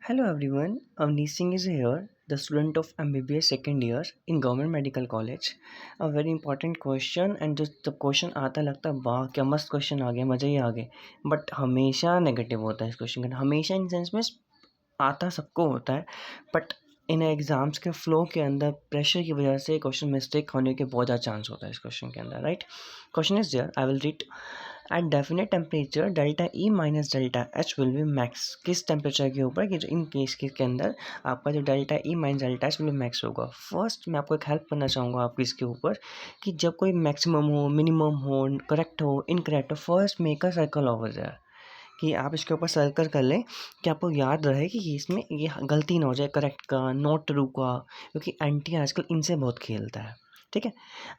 Hello everyone, Avneet Singh is here, the student of MBBS second year in Government Medical College. A very important question and जब question आता है लगता है वाह क्या मस्त क्वेश्चन आ गया, मज़ा ही आ गया, बट हमेशा नेगेटिव होता है इस क्वेश्चन का, हमेशा इन सेंस में आता सबको होता है, बट इन एग्ज़ाम्स के फ्लो के अंदर प्रेशर की वजह से क्वेश्चन मिस्टेक होने के बहुत ज़्यादा चांस होता है इस क्वेश्चन के अंदर, right. Question is there, I will read. At definite temperature delta E minus delta H will be max. किस टेम्परेचर के ऊपर कि जो इन केस के अंदर आपका जो delta E minus delta H will be max होगा। फर्स्ट मैं आपको एक हेल्प करना चाहूँगा आपकी इसके ऊपर कि जब कोई मैक्सिमम हो, मिनिमम हो, करेक्ट हो, इनकरेक्ट हो, first make a circle over there, कि आप इसके ऊपर सर्कल कर लें कि आपको याद रहे कि इसमें ये गलती ना हो जाए करेक्ट का, नॉट ट्रू का, क्योंकि एंटी आजकल इनसे बहुत खेलता है। ठीक है,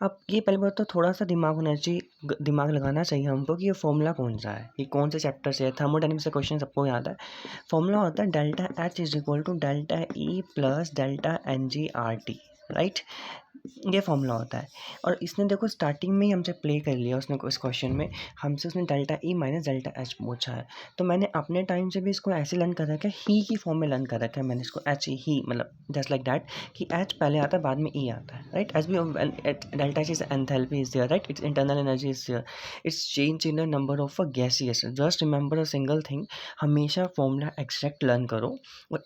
अब ये पहले बात तो थोड़ा सा दिमाग होना चाहिए, दिमाग लगाना चाहिए हमको कि ये फॉर्मूला कौन सा है, ये कौन से चैप्टर से है। थर्मोडायनेमिक्स से क्वेश्चन सबको याद है। फॉर्मूला होता है delta H is equal to delta E plus delta N G R T, right. ये फॉर्मूला होता है। और इसने देखो स्टार्टिंग में ही हमसे प्ले कर लिया उसने, इस क्वेश्चन में हमसे उसने delta E minus delta H पूछा है। तो मैंने अपने टाइम से भी इसको ऐसे लर्न कर रखा है, ही की फॉर्म में लर्न कर रखा है मैंने इसको, एच ही, मतलब जस्ट लाइक दैट कि एच पहले आता है बाद में ई आता है, राइट। एच भी delta H is enthalpy is there, right, it's internal energy is there, it's change in the number of a gaseous. Just remember a single thing, हमेशा फॉर्मूला एग्जैक्ट लर्न करो और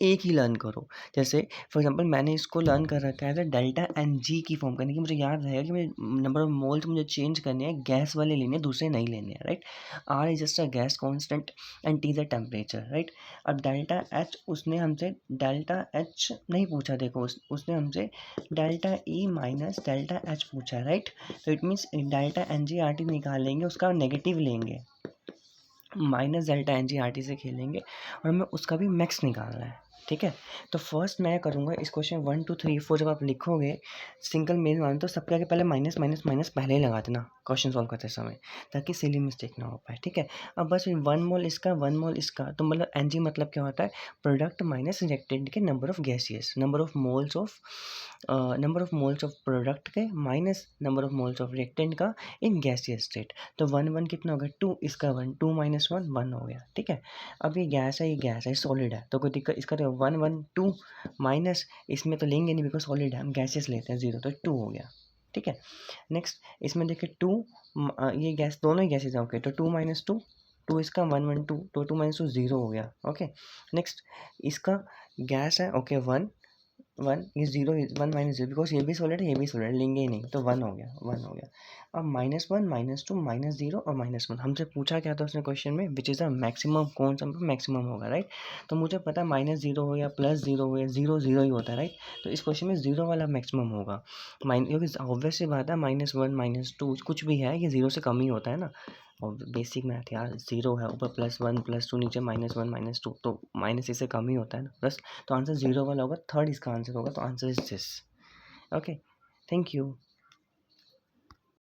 एक ही learn करो। जैसे for example मैंने इसको learn कर रखा है डेल्टा एन जी की फॉर्म करने की, मुझे याद रहेगा कि मुझे नंबर ऑफ मोल्स मुझे चेंज करने हैं, गैस वाले लेने हैं, दूसरे नहीं लेने हैं, right. R is just a gas constant and T is a temperature, right. अब डेल्टा एच उसने हमसे डेल्टा एच नहीं पूछा, देखो उसने हमसे delta E minus delta H पूछा है, राइट। तो it means delta N G R T निकालेंगे, उसका नेगेटिव लेंगे, minus delta N G R T से खेलेंगे और हमें उसका भी मैक्स निकालना है। ठीक है, तो फर्स्ट मैं करूँगा इस क्वेश्चन 1 2 3 4 जब आप लिखोगे सिंगल मेन वन, तो सबके आगे पहले माइनस माइनस माइनस पहले ही लगा देना क्वेश्चन सॉल्व करते समय, ताकि सिली मिस्टेक ना हो पाए। ठीक है, अब बस 1 मोल इसका 1 मोल इसका, तो मतलब एन जी मतलब क्या होता है, प्रोडक्ट माइनस रिएक्टेंट के number of gaseous, number of moles of product के minus number of moles of reactant का इन गैसियस स्टेट। तो 1 1 कितना हो गया, 2, इसका 1, 2 माइनस 1 1 हो गया। ठीक है, अब ये गैस है, ये गैस है, सॉलिड है, तो कोई दिक्कत, इसका तो 1 1 2 माइनस, इसमें तो लेंगे नहीं बिकॉज सॉलिड है, हम गैसेस लेते हैं 0, तो 2 हो गया। ठीक है, नेक्स्ट इसमें देखिए 2, ये गैस दोनों ही गैसेज हैं, ओके, तो 2 माइनस 2, 2 इसका 1 1 2, तो 2 माइनस 2 0 हो गया। ओके, नेक्स्ट इसका गैस है, ओके, 1 1, ये 0, 1 माइनस 0, बिकॉज ये भी सॉलिड है, ये भी सॉलिड, लेंगे ही नहीं, तो 1 हो गया, 1 हो गया। अब माइनस 1 माइनस 2 माइनस 0 और माइनस 1, हमसे पूछा क्या था उसने क्वेश्चन में, विच इज़ द मैक्सिमम, कौन सा मैक्सिमम होगा, राइट। तो मुझे पता है माइनस 0 हो या प्लस 0 हो या 0 0 ही होता है, राइट। तो इस क्वेश्चन में 0 वाला मैक्सिमम होगा, क्योंकि ऑब्वियस सी बात है माइनस 1 माइनस 2 कुछ भी है, ये 0 से कम ही होता है ना, और बेसिक मैथ यार, 0 है, ऊपर प्लस 1 प्लस 2, नीचे माइनस 1 माइनस 2, तो माइनस इससे कम ही होता है ना, बस। तो आंसर 0 वाला होगा, थर्ड इसका आंसर होगा, तो answer is this. Okay, thank you.